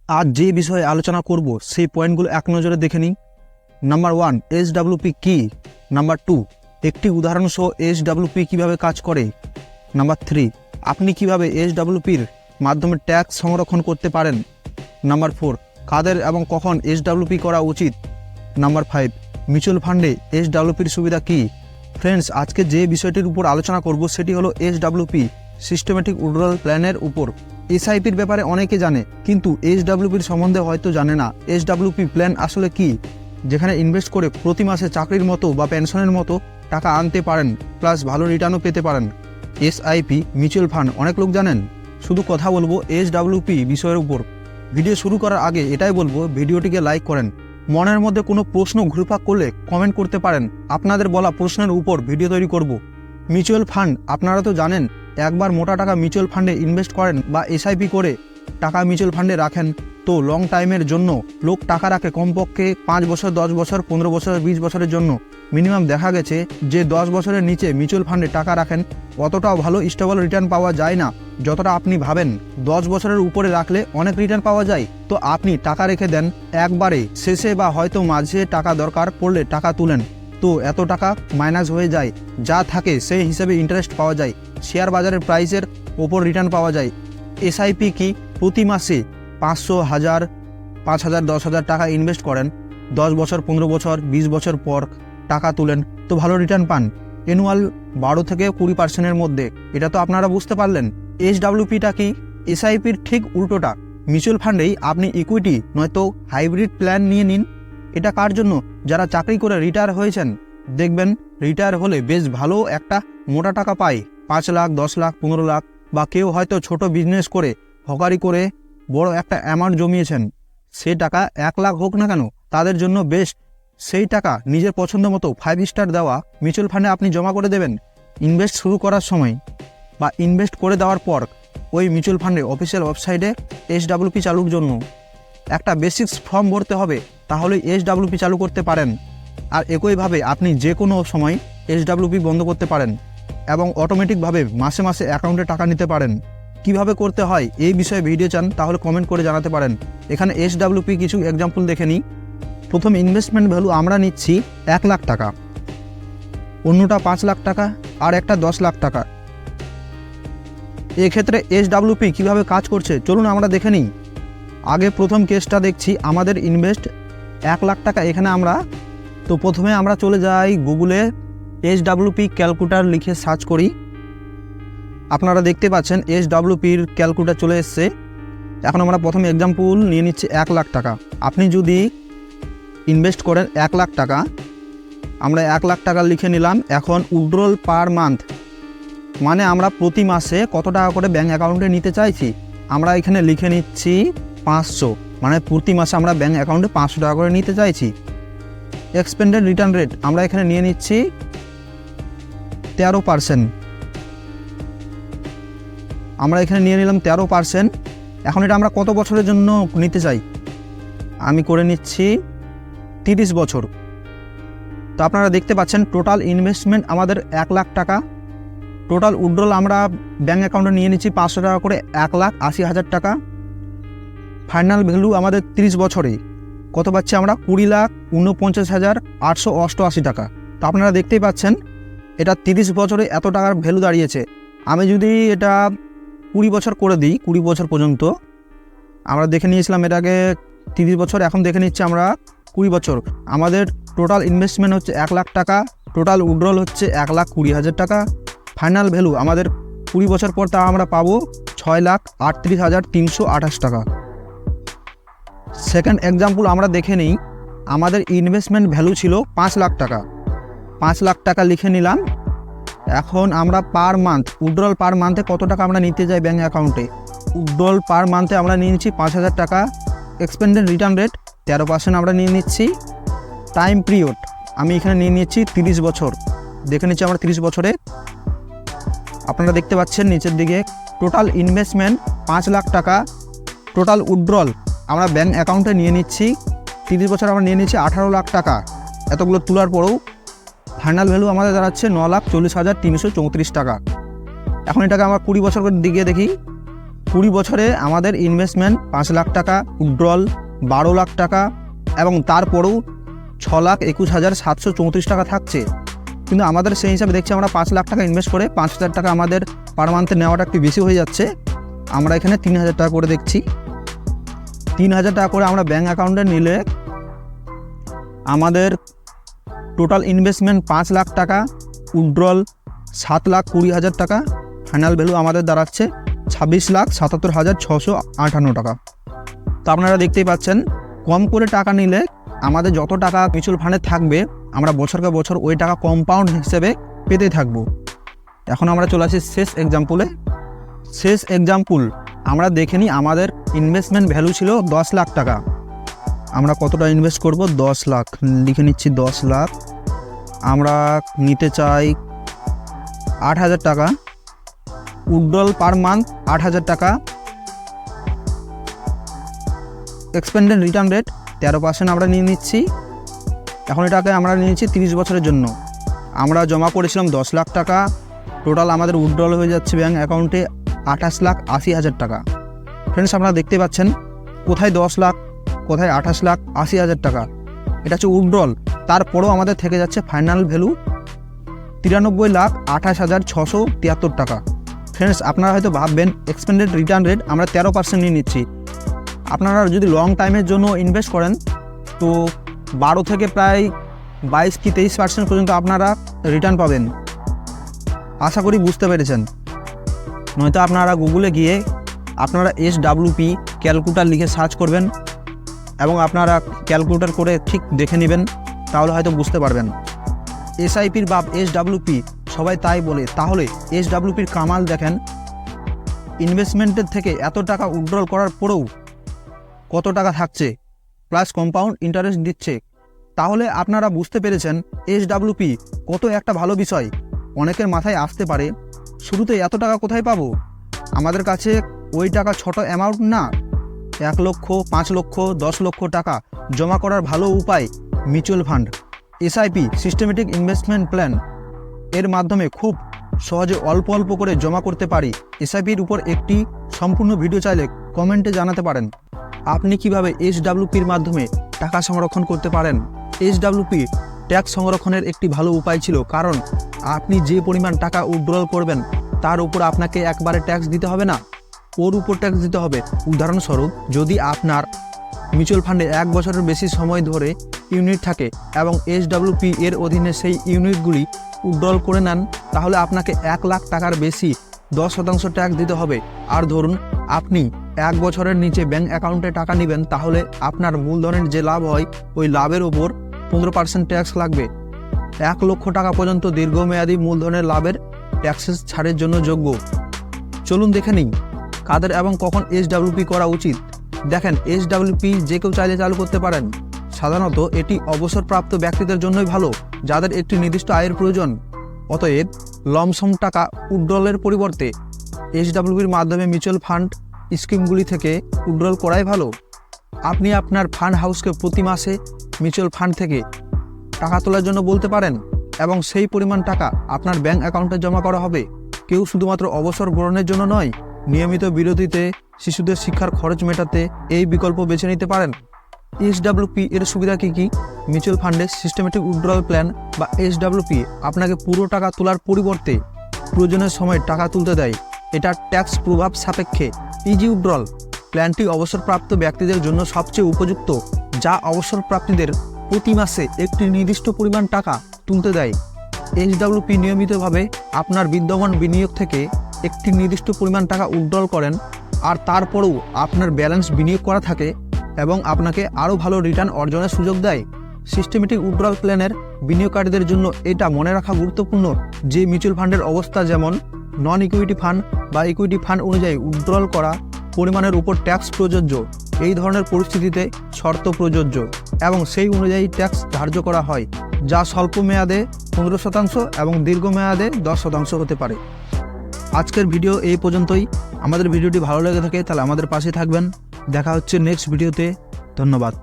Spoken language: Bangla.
আজ যে বিষয়ে আলোচনা করব সেই পয়েন্টগুলো এক নজরে দেখে নিই। নাম্বার 1, এসডব্লিউপি কি। নাম্বার 2, একটি উদাহরণ সহ এসডব্লিউপি কীভাবে কাজ করে। নাম্বার 3, আপনি কিভাবে এসডব্লিউপির মাধ্যমে ট্যাক্স সংরক্ষণ করতে পারেন। নাম্বার 4, কাদের এবং কখন এসডব্লিউপি করা উচিত। নাম্বার 5, মিউচুয়াল ফান্ডে এসডব্লিউপির সুবিধা কী। ফ্রেন্ডস, আজকে যে বিষয়টির উপর আলোচনা করব সেটি হলো এসডব্লিউপি, সিস্টেমেটিক উইথড্রয়াল প্ল্যানের উপর। এসআইপির ব্যাপারে অনেকে জানে, কিন্তু এসডব্লিউপির সম্বন্ধে হয়তো জানে না। এসডব্লিউপি প্ল্যান আসলে কি, যেখানে ইনভেস্ট করে প্রতি মাসে চাকরির মতো বা পেনশনের মতো টাকা আনতে পারেন, প্লাস ভালো রিটার্নও পেতে পারেন। এসআইপি, মিউচুয়াল ফান্ড অনেক লোক জানেন। শুধু কথা বলবো এসডব্লিউপি বিষয়ের উপর। ভিডিও শুরু করার আগে এটাই বলবো, ভিডিওটিকে লাইক করেন। মনের মধ্যে কোনো প্রশ্ন ঘুরপাক করলে কমেন্ট করতে পারেন, আপনাদের বলা প্রশ্নের উপর ভিডিও তৈরি করব। মিউচুয়াল ফান্ড আপনারা তো জানেন, একবার মোটা টাকা মিউচুয়াল ফান্ডে ইনভেস্ট করেন বা এসআইপি করে টাকা মিউচুয়াল ফান্ডে রাখেন, তো লং টাইমের জন্য লোক টাকা রাখে কমপক্ষে 5 বছর, 10 বছর, 15 বছর, 20 বছরের জন্য। মিনিমাম দেখা গেছে যে 10 বছরের নিচে মিউচুয়াল ফান্ডে টাকা রাখেন অতটাও ভালো স্টেবল রিটার্ন পাওয়া যায় না যতটা আপনি ভাবেন। 10 বছরের উপরে রাখলে অনেক রিটার্ন পাওয়া যায়। তো আপনি টাকা রেখে দেন, একবারে শেষে বা হয়তো মাঝে টাকা দরকার পড়লে টাকা তুলেন, তো এত টাকা মাইনাস হয়ে যায়, যা থাকে সেই হিসেবে ইন্টারেস্ট পাওয়া যায়, শেয়ার বাজারের প্রাইসের ওপর রিটার্ন পাওয়া যায়। এসআইপি কি, প্রতি মাসে 500, 1000, 5000, 10,000 টাকা ইনভেস্ট করেন, 10 বছর, 15 বছর, 20 বছর পর টাকা তুলেন, তো ভালো রিটার্ন পান। অ্যানুয়াল 12 থেকে 20% মধ্যে। এটা তো আপনারা বুঝতে পারলেন। এসডব্লিউপিটা কি, এসআইপির ঠিক উল্টোটা। মিউচুয়াল ফান্ডেই আপনি ইকুইটি নয়তো হাইব্রিড প্ল্যান নিয়ে নিন। এটা কার জন্য? যারা চাকরি করে রিটায়ার হয়েছেন, দেখবেন রিটায়ার হলে বেশ ভালো একটা মোটা টাকা পায়, 5 লাখ, 10 লাখ, 15 লাখ, বা কেউ হয়তো ছোট বিজনেস করে হকারি করে বড় একটা অ্যামাউন্ট জমিয়েছেন, সে টাকা 1 লাখ হোক না কেন তাদের জন্য বেস্ট। সেই টাকা নিজের পছন্দ মতো 5 স্টার দেওয়া মিউচুয়াল ফান্ডে আপনি জমা করে দেবেন। ইনভেস্ট শুরু করার সময় বা ইনভেস্ট করে দেওয়ার পর ওই মিউচুয়াল ফান্ডে অফিসিয়াল ওয়েবসাইটে এসডব্লিউপি চালুর জন্য একটা বেসিক্স ফর্ম ভরতে হবে, তাহলে এসডব্লিউপি চালু করতে পারেন। আর একইভাবে আপনি যে কোনো সময় এসডব্লিউপি বন্ধ করতে পারেন এবং অটোমেটিকভাবে মাসে মাসে অ্যাকাউন্টে টাকা নিতে পারেন। কিভাবে করতে হয় এই বিষয়ে ভিডিও চান তাহলে কমেন্ট করে জানাতে পারেন। এখানে এসডব্লিউপি কিছু এক্সাম্পল দেখে নিই। প্রথম ইনভেস্টমেন্ট ভ্যালু আমরা নিচ্ছি 1 লাখ টাকা, অন্যটা 5 লাখ টাকা, আর একটা 10 লাখ টাকা। এক্ষেত্রে এসডব্লিউপি কিভাবে কাজ করছে চলুন আমরা দেখে নিই। আগে প্রথম কেসটা দেখছি, আমাদের ইনভেস্ট 1 লাখ টাকা। এখানে তো প্রথমে আমরা চলে যাই গুগলে, এসডব্লিউপি ক্যালকুলেটর লিখে সার্চ করি। আপনারা দেখতে পাচ্ছেন এসডব্লিউপির ক্যালকুলেটর চলে এসছে। এখন আমরা প্রথম এক্সাম্পল নিয়ে নিচ্ছি 1 লাখ টাকা। আপনি যদি ইনভেস্ট করেন 1 লাখ টাকা, আমরা 1 লাখ টাকা লিখে নিলাম। এখন উইথড্রল পার মান্থ, মানে আমরা প্রতি মাসে কত টাকা করে ব্যাঙ্ক অ্যাকাউন্টে নিতে চাইছি, আমরা এখানে লিখে নিচ্ছি 500, মানে প্রতি মাসে আমরা ব্যাঙ্ক অ্যাকাউন্টে 500 টাকা করে নিতে চাইছি। এক্সপেন্ডেড রিটার্ন রেট আমরা এখানে নিয়ে নিচ্ছি 13%, আমরা এখানে নিয়ে নিলাম 13%। এখন এটা আমরা কত বছরের জন্য নিতে চাই, আমি করে নিচ্ছি 30 বছর। তো আপনারা দেখতে পাচ্ছেন টোটাল ইনভেস্টমেন্ট আমাদের 1 লাখ টাকা। টোটাল উইথড্রল আমরা ব্যাঙ্ক অ্যাকাউন্টে নিয়ে নিচ্ছি 500 টাকা করে, 1,80,000 টাকা। ফাইনাল ভ্যালু আমাদের 30 বছরে কত পাচ্ছি আমরা, 20,49,888 টাকা। তো আপনারা দেখতেই পাচ্ছেন এটা 30 বছরে এত টাকার ভ্যালু দাঁড়িয়েছে। আমি যদি এটা 20 বছর করে দিই, 20 বছর পর্যন্ত, আমরা দেখে নিয়েছিলাম এটাকে 30 বছর, এখন দেখে নিচ্ছি আমরা 20 বছর। আমাদের টোটাল ইনভেস্টমেন্ট হচ্ছে 1 লাখ টাকা, টোটাল উইথড্রল হচ্ছে 1,20,000 টাকা। ফাইনাল ভ্যালু আমাদের 20 বছর পর তা আমরা পাবো 6,38,328 টাকা। সেকেন্ড এক্সাম্পল আমরা দেখে নিই। আমাদের ইনভেস্টমেন্ট ভ্যালু ছিল 5 লাখ টাকা, 5 লাখ টাকা লিখে নিলাম। এখন আমরা পার মান্থ উইথড্রল পার মান্থে কত টাকা আমরা নিতে যাই ব্যাঙ্ক অ্যাকাউন্টে, উইথড্রল পার মান্থে আমরা নিয়ে নিচ্ছি 5,000 টাকা। এক্সপেন্ডেড রিটার্ন রেট 13% আমরা নিয়ে নিচ্ছি। টাইম পিরিয়ড আমি এখানে নিয়ে নিচ্ছি 30 বছর, দেখে নিচ্ছি আমরা 30 বছরে। আপনারা দেখতে পাচ্ছেন নিচের দিকে টোটাল ইনভেস্টমেন্ট 5 লাখ টাকা, টোটাল উইথড্রল আমরা ব্যাঙ্ক অ্যাকাউন্টে নিয়ে নিচ্ছি 30 বছর আমরা নিয়ে নিচ্ছি 18 লাখ টাকা। এতগুলো তোলার পরেও ফাইনাল ভ্যালু আমাদের দাঁড়াচ্ছে 9,40,334 টাকা। এখন এটাকে আমরা 20 বছর করে দিকে দেখি, 20 বছরে আমাদের ইনভেস্টমেন্ট 5 লাখ টাকা, উইথড্রল 12 লাখ টাকা এবং তারপরেও 6,21,734 টাকা থাকছে। কিন্তু আমাদের সেই হিসাবে দেখছি আমরা 5 লাখ টাকা ইনভেস্ট করে 5,000 টাকা আমাদের পার মান্থে নেওয়াটা একটু বেশি হয়ে যাচ্ছে। আমরা এখানে 3,000 টাকা করে দেখছি। 3,000 টাকা করে আমরা ব্যাঙ্ক অ্যাকাউন্টে নিলে আমাদের টোটাল ইনভেস্টমেন্ট 5 লাখ টাকা, উইথড্রল 7,20,000 টাকা, ফাইনাল ভ্যালু আমাদের দাঁড়াচ্ছে 26,77,658 টাকা। তো আপনারা দেখতেই পাচ্ছেন কম করে টাকা নিলে আমাদের যত টাকা মিউচুয়াল ফান্ডে থাকবে আমরা বছরকে বছর ওই টাকা কম্পাউন্ড হিসেবে পেতে থাকবো। এখন আমরা চলে আসি শেষ এক্সাম্পল। আমরা দেখে নিই আমাদের ইনভেস্টমেন্ট ভ্যালু ছিল 10 লাখ টাকা। আমরা কতটা ইনভেস্ট করব? 10 লাখ লিখে নিচ্ছি। 10 লাখ আমরা নিতে চাই 8,000 টাকা, উইথড্রল পার মান্থ 8,000 টাকা, এক্সপেন্ডেড রিটার্ন রেট 13% আমরা নিয়ে নিচ্ছি। এখন এটাকে আমরা নিয়ে নিচ্ছি 30 বছরের জন্য। আমরা জমা করেছিলাম 10 লাখ টাকা, টোটাল আমাদের উইথড্রল হয়ে যাচ্ছে ব্যাঙ্ক অ্যাকাউন্টে 28,80,000 টাকা। ফ্রেন্ডস আপনারা দেখতে পাচ্ছেন কোথায় 10 লাখ, কোথায় 28,80,000 টাকা, এটা হচ্ছে উইথড্রল। তারপরেও আমাদের থেকে যাচ্ছে ফাইনাল ভ্যালু 93,28,673 টাকা। ফ্রেন্ডস আপনারা হয়তো ভাববেন এক্সপেন্ডেড রিটার্ন রেট আমরা 13% নিয়ে নিচ্ছি। আপনারা যদি লং টাইমের জন্য ইনভেস্ট করেন তো 12 থেকে প্রায় 22 কি 23% পর্যন্ত আপনারা রিটার্ন পাবেন। আশা করি বুঝতে পেরেছেন। নয়তো আপনারা গুগলে গিয়ে আপনারা SWP ক্যালকুলেটর লিখে সার্চ করবেন এবং আপনারা ক্যালকুলেটর করে ঠিক দেখে নেবেন, তাহলে হয়তো বুঝতে পারবেন। SIPর বাপ SWP সবাই তাই বলে, তাহলে SWPর কামাল দেখেন। ইনভেস্টমেন্টের থেকে এত টাকা উইথড্রল করার পরেও কত টাকা থাকছে, প্লাস কম্পাউন্ড ইন্টারেস্ট দিচ্ছে। তাহলে আপনারা বুঝতে পেরেছেন SWP কত একটা ভালো বিষয়। অনেকের মাথায় আসতে পারে শুরুতে এত টাকা কোথায় পাবো, আমাদের কাছে ওই টাকা ছোট অ্যামাউন্ট না। 1 লক্ষ, 5 লক্ষ, 10 লক্ষ টাকা জমা করার ভালো উপায় mutual fund. SIP systematic investment plan, এর মাধ্যমে খুব সহজে অল্প অল্প করে জমা করতে পারি। SIPর উপর একটি সম্পূর্ণ ভিডিও চাইলে কমেন্টে জানাতে পারেন। আপনি কিভাবে SWPর মাধ্যমে টাকা সংরক্ষণ করতে পারেন। SWP ট্যাক্স সংরক্ষণের একটি ভালো উপায় ছিল, কারণ আপনি যে পরিমাণ টাকা উইথড্রল করবেন তার উপর আপনাকে একবারে ট্যাক্স দিতে হবে না, ওর উপর ট্যাক্স দিতে হবে। উদাহরণস্বরূপ যদি আপনার মিউচুয়াল ফান্ডে 1 বছরের বেশি সময় ধরে ইউনিট থাকে এবং SWP এর অধীনে সেই ইউনিটগুলি উইথড্রল করে নেন, তাহলে আপনাকে 1 লাখ টাকার বেশি 10% ট্যাক্স দিতে হবে। আর ধরুন আপনি 1 বছরের নিচে ব্যাঙ্ক অ্যাকাউন্টে টাকা নেবেন, তাহলে আপনার মূলধনের যে লাভ হয় ওই লাভের ওপর 15% ট্যাক্স লাগবে। 1 লক্ষ টাকা পর্যন্ত দীর্ঘমেয়াদী মূলধনের লাভের ট্যাক্সেস ছাড়ের জন্য যোগ্য। চলুন দেখে নিই কাদের এবং কখন SWP করা উচিত। দেখেন, SWP যে কেউ চাইলে চালু করতে পারেন। সাধারণত এটি অবসরপ্রাপ্ত ব্যক্তিদের জন্যই ভালো, যাদের একটি নির্দিষ্ট আয়ের প্রয়োজন। অতএব লমসম টাকা উইথড্রলের পরিবর্তে SWPর মাধ্যমে মিউচুয়াল ফান্ড স্কিমগুলি থেকে উইথড্রল করাই ভালো। আপনি আপনার ফান্ড হাউসকে প্রতি মাসে মিউচুয়াল ফান্ড থেকে টাকা তোলার জন্য বলতে পারেন এবং সেই পরিমাণ টাকা আপনার ব্যাঙ্ক অ্যাকাউন্টে জমা করা হবে। কেউ শুধুমাত্র অবসর গ্রহণের জন্য নয়, নিয়মিত বিরতিতে, শিশুদের শিক্ষার খরচ মেটাতে এই বিকল্প বেছে নিতে পারেন। SWP এর সুবিধা কী কী? মিউচুয়াল ফান্ডে সিস্টেমেটিক উইথড্রল প্ল্যান বা SWP আপনাকে পুরো টাকা তোলার পরিবর্তে প্রয়োজনের সময় টাকা তুলতে দেয়। এটা ট্যাক্স প্রভাব সাপেক্ষে। ইজি উইথড্রল প্ল্যানটি অবসরপ্রাপ্ত ব্যক্তিদের জন্য সবচেয়ে উপযুক্ত, যা অবসরপ্রাপ্তিদের প্রতি মাসে একটি নির্দিষ্ট পরিমাণ টাকা তুলতে দেয়। SWP নিয়মিতভাবে আপনার বিদ্যমান বিনিয়োগ থেকে একটি নির্দিষ্ট পরিমাণ টাকা উইথড্রল করেন, আর তারপরেও আপনার ব্যালেন্স বিনিয়োগ করা থাকে এবং আপনাকে আরও ভালো রিটার্ন অর্জনের সুযোগ দেয়। সিস্টেমেটিক উইথড্রল প্ল্যানের বিনিয়োগকারীদের জন্য এটা মনে রাখা গুরুত্বপূর্ণ যে মিউচুয়াল ফান্ডের অবস্থা যেমন নন ইকুইটি ফান্ড বা ইকুইটি ফান্ড অনুযায়ী উইথড্রল করা পরিমাণের উপর ট্যাক্স প্রযোজ্য। এই ধরনের পরিস্থিতিতে শর্ত প্রযোজ্য এবং সেই অনুযায়ী ট্যাক্স ধার্য করা হয়, যা স্বল্প মেয়াদে 15% এবং দীর্ঘমেয়াদে 10% হতে পারে। আজকের ভিডিও এই পর্যন্তই। আমাদের ভিডিওটি ভালো লেগে থাকে তাহলে আমাদের পাশে থাকবেন। দেখা হচ্ছে নেক্সট ভিডিওতে। ধন্যবাদ।